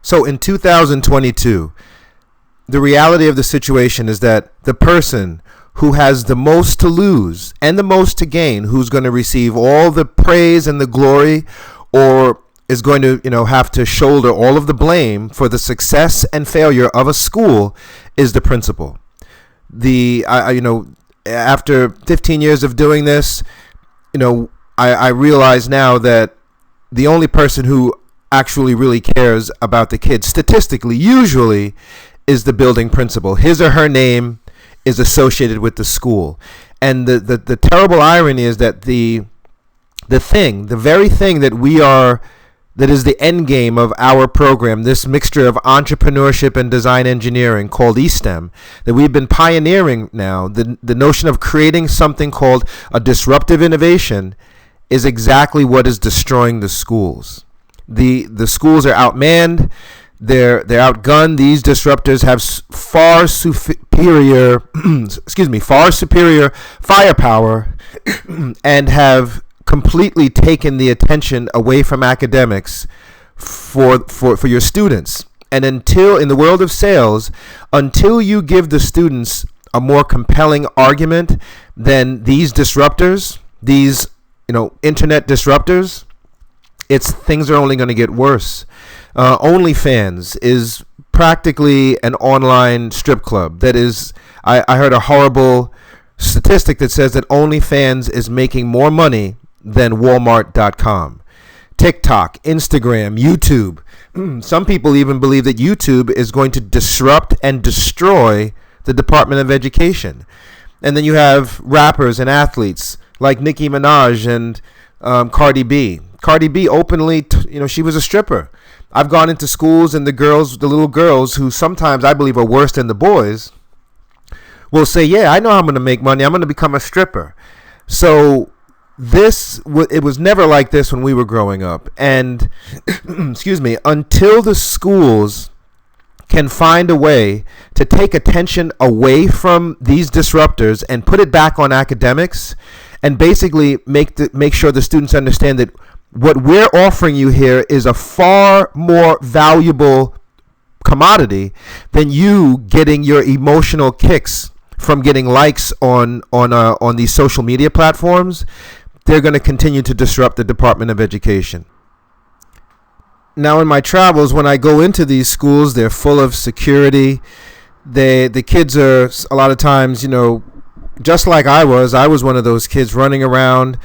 So in 2022, the reality of the situation is that the person who has the most to lose and the most to gain, who's going to receive all the praise and the glory, or is going to, have to shoulder all of the blame for the success and failure of a school, is the principal. After 15 years of doing this, I realize now that the only person who actually really cares about the kids, statistically, usually, is the building principal. His or her name is associated with the school. And the terrible irony is that the very thing that is the end game of our program, this mixture of entrepreneurship and design engineering called eSTEM, that we've been pioneering now, the notion of creating something called a disruptive innovation, is exactly what is destroying the schools. The schools are outmanned, they're outgunned. These disruptors have far superior firepower and have completely taken the attention away from academics for your students. And until, in the world of sales, until you give the students a more compelling argument than these disruptors, these internet disruptors, things are only going to get worse. OnlyFans is practically an online strip club. That is, I heard a horrible statistic that says that OnlyFans is making more money than Walmart.com. TikTok, Instagram, YouTube. Some people even believe that YouTube is going to disrupt and destroy the Department of Education. And then you have rappers and athletes like Nicki Minaj and Cardi B. Cardi B openly, she was a stripper. I've gone into schools, and the little girls who sometimes I believe are worse than the boys will say, yeah, I know how I'm going to make money. I'm going to become a stripper. So it was never like this when we were growing up. And, until the schools can find a way to take attention away from these disruptors and put it back on academics, and basically make sure the students understand that what we're offering you here is a far more valuable commodity than you getting your emotional kicks from getting likes on these social media platforms, they're going to continue to disrupt the Department of Education. Now, in my travels, when I go into these schools, they're full of security. The kids are a lot of times, just like I was one of those kids running around,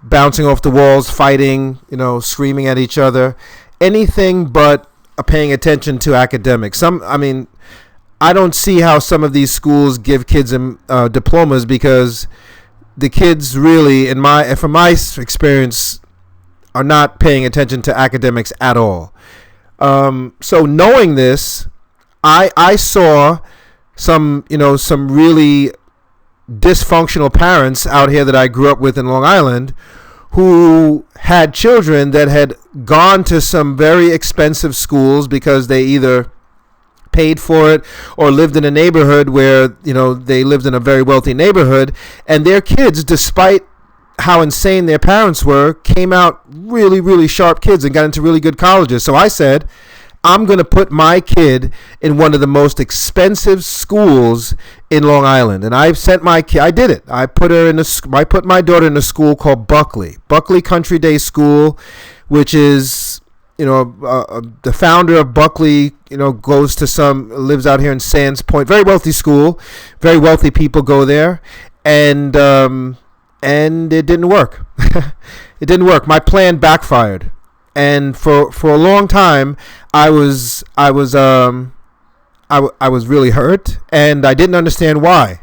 bouncing off the walls, fighting, screaming at each other, anything but paying attention to academics. I don't see how some of these schools give kids diplomas, because the kids really, from my experience, are not paying attention to academics at all. So knowing this, I saw some really dysfunctional parents out here that I grew up with in Long Island, who had children that had gone to some very expensive schools because they either paid for it or lived in a neighborhood where they lived in a very wealthy neighborhood, and their kids, despite how insane their parents were, came out really, really sharp kids and got into really good colleges. So I said, I'm going to put my kid in one of the most expensive schools in Long Island. And I sent my kid, I did it. I put my daughter in a school called Buckley Country Day School, which is, the founder of Buckley, lives out here in Sands Point, very wealthy school, very wealthy people go there. And it didn't work. It didn't work. My plan backfired. And for a long time, I was really hurt, and I didn't understand why.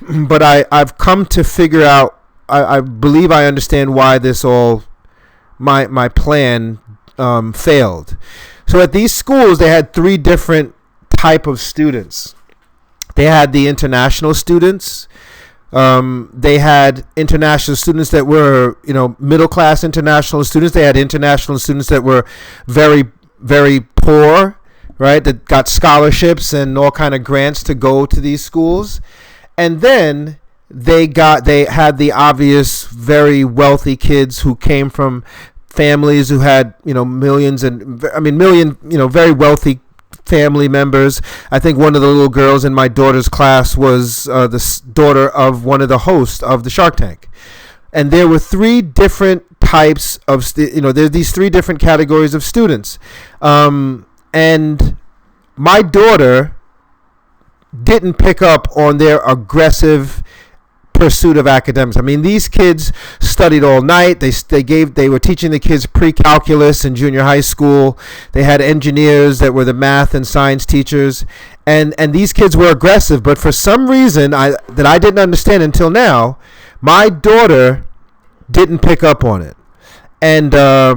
But I've come to figure out. I believe I understand why my plan failed. So at these schools, they had three different type of students. They had the international students. They had international students that were, middle class international students. They had international students that were very, very poor, right? That got scholarships and all kind of grants to go to these schools. And then they had the obvious, very wealthy kids who came from families who had, millions very wealthy family members. I think one of the little girls in my daughter's class was the daughter of one of the hosts of the Shark Tank. And there were three different types of, there's these three different categories of students. And my daughter didn't pick up on their aggressive pursuit of academics. I mean, these kids studied all night. They were teaching the kids pre-calculus in junior high school. They had engineers that were the math and science teachers, and these kids were aggressive. But for some reason that I didn't understand until now, my daughter didn't pick up on it, and I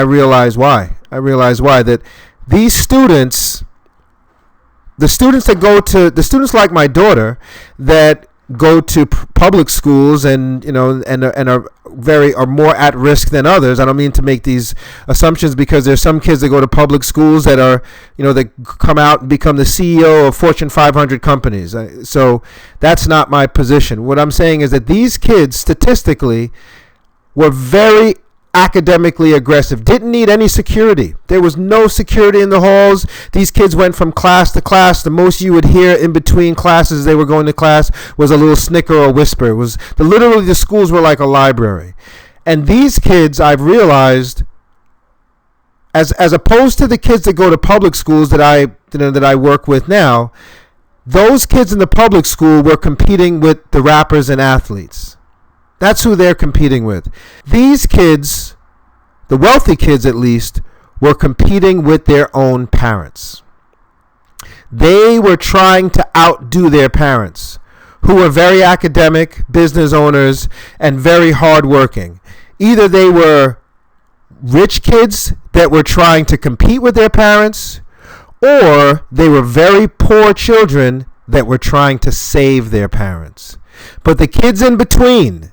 realized why. I realized why that these students. The students like my daughter that go to public schools and are more at risk than others. I don't mean to make these assumptions, because there's some kids that go to public schools that are, that come out and become the CEO of Fortune 500 companies. So that's not my position. What I'm saying is that these kids statistically were very academically aggressive, didn't need any security. There was no security in the halls. These kids went from class to class. The most you would hear in between classes they were going to class was a little snicker or whisper. Literally the schools were like a library. And these kids, I've realized, as opposed to the kids that go to public schools that I work with now, those kids in the public school were competing with the rappers and athletes. That's who they're competing with. These kids, the wealthy kids at least, were competing with their own parents. They were trying to outdo their parents, who were very academic, business owners, and very hardworking. Either they were rich kids that were trying to compete with their parents, or they were very poor children that were trying to save their parents. But the kids in between,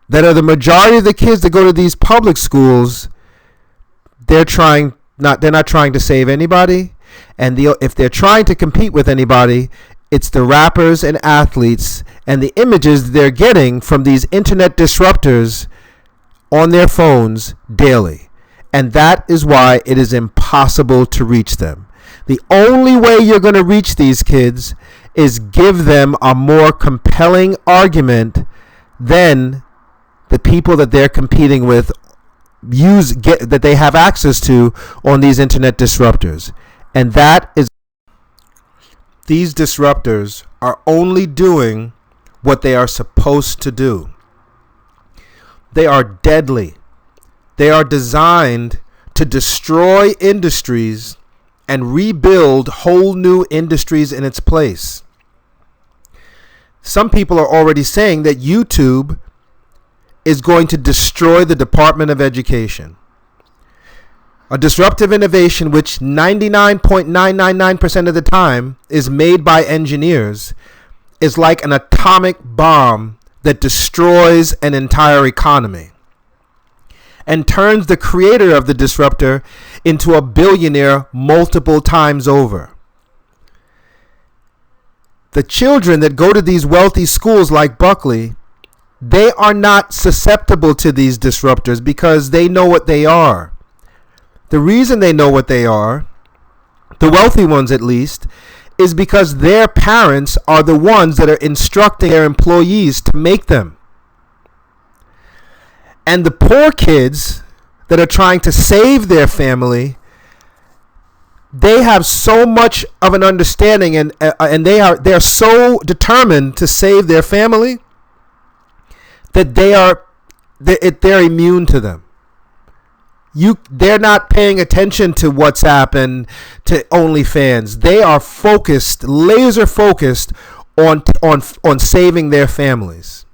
that are the majority of the kids that go to these public schools, they're not trying to save anybody, and if they're trying to compete with anybody, it's the rappers and athletes and the images they're getting from these internet disruptors on their phones daily. And that is why it is impossible to reach them. The only way you're going to reach these kids is give them a more compelling argument than the people that they're competing with that they have access to on these internet disruptors. And these disruptors are only doing what they are supposed to do. They are deadly. They are designed to destroy industries and rebuild whole new industries in its place. Some people are already saying that YouTube is going to destroy the Department of Education. A disruptive innovation which 99.999% of the time is made by engineers is like an atomic bomb that destroys an entire economy and turns the creator of the disruptor into a billionaire multiple times over. The children that go to these wealthy schools like Buckley, they are not susceptible to these disruptors because they know what they are. The reason they know what they are, the wealthy ones at least, is because their parents are the ones that are instructing their employees to make them. And the poor kids that are trying to save their family, they have so much of an understanding and they're so determined to save their family that they're immune to them. They're not paying attention to WhatsApp and to OnlyFans. They are focused, laser focused on saving their families.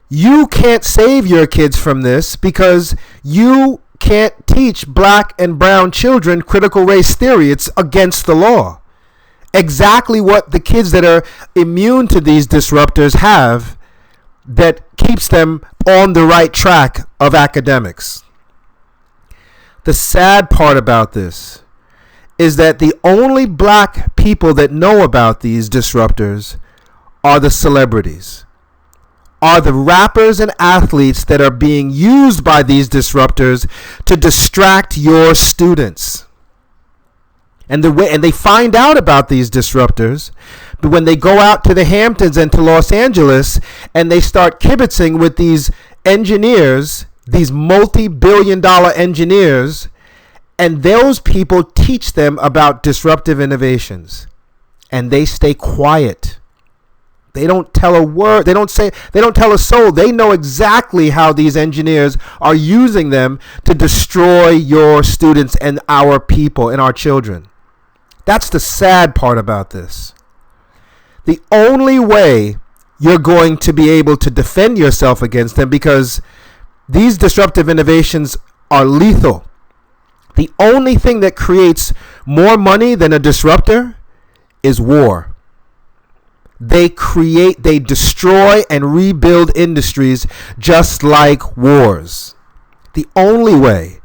You can't save your kids from this because you can't teach black and brown children critical race theory. It's against the law. Exactly what the kids that are immune to these disruptors have that keeps them on the right track of academics. The sad part about this is that the only black people that know about these disruptors are the celebrities, are the rappers and athletes that are being used by these disruptors to distract your students. And they find out about these disruptors when they go out to the Hamptons and to Los Angeles, and they start kibitzing with these engineers, these multi-billion-dollar engineers, and those people teach them about disruptive innovations, and they stay quiet. They don't tell a word. They don't tell a soul. They know exactly how these engineers are using them to destroy your students and our people and our children. That's the sad part about this. The only way you're going to be able to defend yourself against them, because these disruptive innovations are lethal. The only thing that creates more money than a disruptor is war. They destroy and rebuild industries just like wars. The only way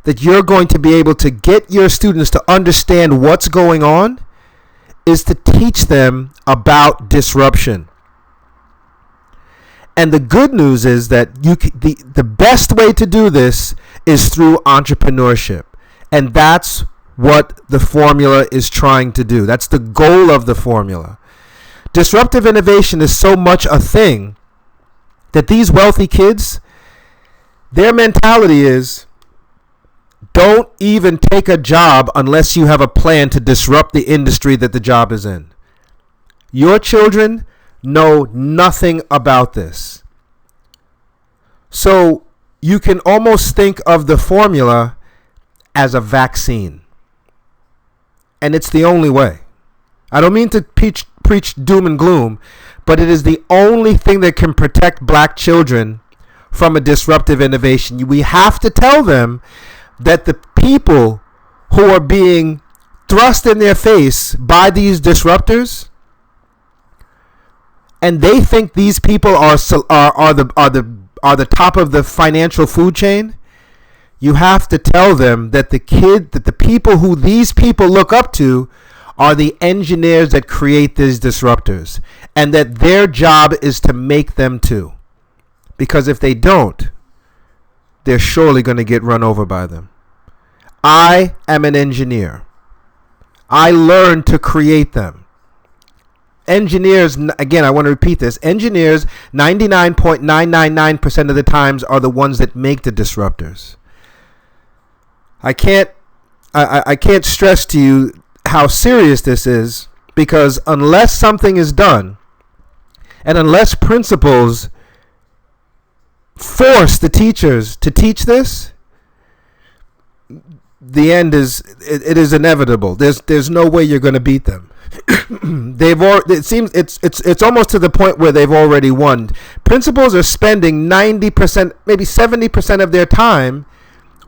that you're going to be able to get your students to understand what's going on is to teach them about disruption. And the good news is that the best way to do this is through entrepreneurship. And that's what the formula is trying to do. That's the goal of the formula. Disruptive innovation is so much a thing that these wealthy kids, their mentality is, don't even take a job unless you have a plan to disrupt the industry that the job is in. Your children know nothing about this. So you can almost think of the formula as a vaccine. And it's the only way. I don't mean to preach doom and gloom, but it is the only thing that can protect black children from a disruptive innovation. We have to tell them that the people who are being thrust in their face by these disruptors, and they think these people are the top of the financial food chain, you have to tell them that the people who these people look up to are the engineers that create these disruptors, and that their job is to make them too. Because if they don't, they're surely going to get run over by them. I am an engineer. I learned to create them. Engineers, again, I want to repeat this. Engineers, 99.999% of the times, are the ones that make the disruptors. I can't stress to you how serious this is, because unless something is done, and unless principals force the teachers to teach this, the end is it is inevitable. There's no way you're going to beat them. It seems it's almost to the point where they've already won. Principals are spending 90%, maybe 70% of their time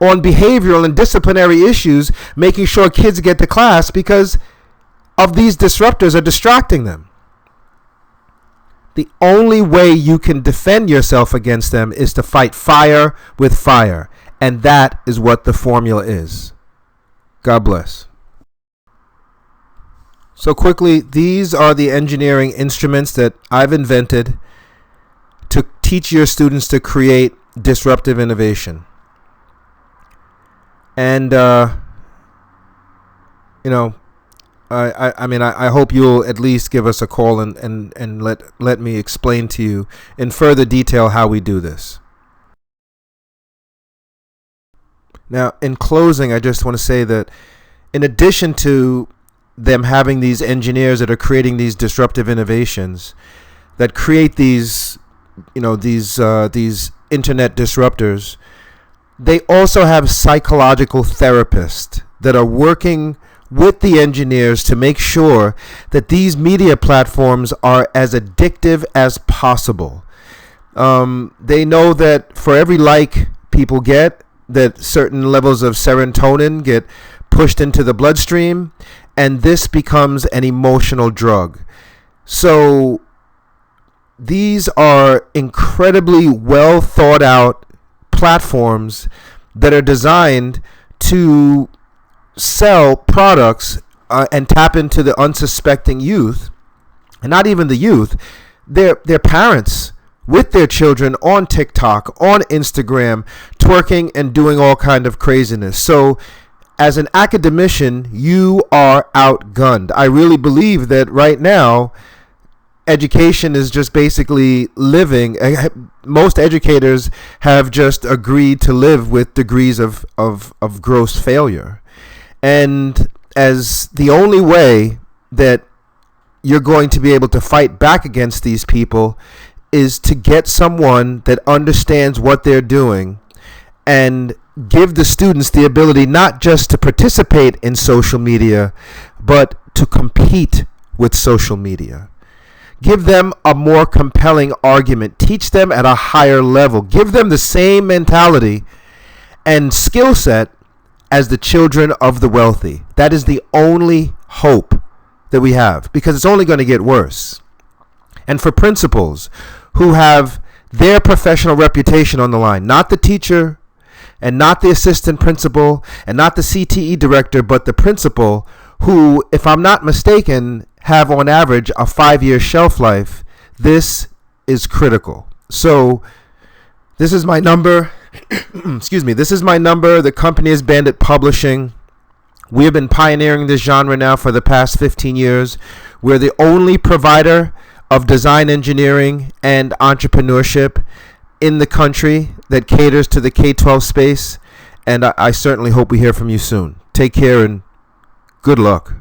on behavioral and disciplinary issues, making sure kids get to class, because of these disruptors are distracting them. The only way you can defend yourself against them is to fight fire with fire. And that is what the formula is. God bless. So quickly, these are the engineering instruments that I've invented to teach your students to create disruptive innovation. And, I hope you'll at least give us a call and let me explain to you in further detail how we do this. Now, in closing, I just want to say that in addition to them having these engineers that are creating these disruptive innovations that create these internet disruptors, they also have psychological therapists that are working with the engineers to make sure that these media platforms are as addictive as possible. They know that for every like people get, that certain levels of serotonin get pushed into the bloodstream, and this becomes an emotional drug. So these are incredibly well thought out platforms that are designed to sell products and tap into the unsuspecting youth, and not even the youth, their parents with their children on TikTok, on Instagram, twerking and doing all kind of craziness. So as an academician, you are outgunned. I really believe that right now, education is just basically living. Most educators have just agreed to live with degrees of gross failure. And as the only way that you're going to be able to fight back against these people is to get someone that understands what they're doing and give the students the ability not just to participate in social media, but to compete with social media. Give them a more compelling argument. Teach them at a higher level. Give them the same mentality and skill set as the children of the wealthy. That is the only hope that we have, because it's only going to get worse. And for principals who have their professional reputation on the line, not the teacher and not the assistant principal and not the CTE director, but the principal, who, if I'm not mistaken, have on average a 5-year shelf life, this is critical. So this is my number. Excuse me. This is my number. The company is Bandit Publishing. We have been pioneering this genre now for the past 15 years. We're the only provider of design engineering and entrepreneurship in the country that caters to the K-12 space. And I certainly hope we hear from you soon. Take care and good luck.